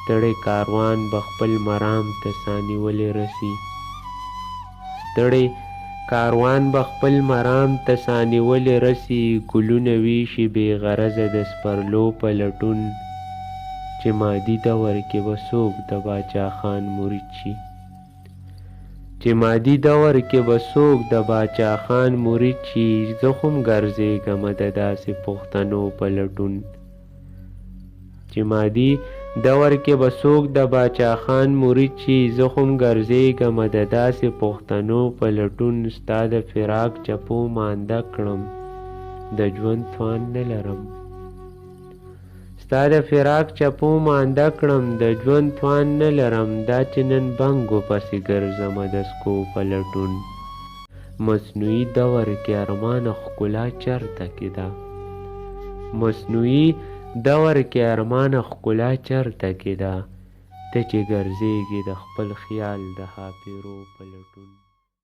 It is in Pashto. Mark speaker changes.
Speaker 1: ستړی کاروان به خپل مرام ته سانیولې رسي ستړی کاروان به خپل مرام ته سانیولې رسي ګلونه ویشي بې غرضه د سپرلو په لټون چې مادي دور کې به څوک د باچا خان مرید شي چې مادي دور کې به څوک د باچا خان مرید شي زه خو هم ګرځېږمه د داسې پښتنو په لټون چې مادي دور کې به څوک د باچا خان مرید شي زه خو هم ګرځېږمه د داسې پښتنو په لټون ستا د فراق چپو مانده کړم د ژوند توان نه لرم ستا د فراق چپو مانده کړم د ژوند توان نه لرم دا چې نن بنګو پسې ګرځمه د سکو په لټون مصنوعي دور کې ارمانه ښکلا چرته کې ده مصنوعي دور کې ارمانه ښکلا چرته کې ده ته چې ګرځېږې د خپل خیال د ښاپېرو په لټون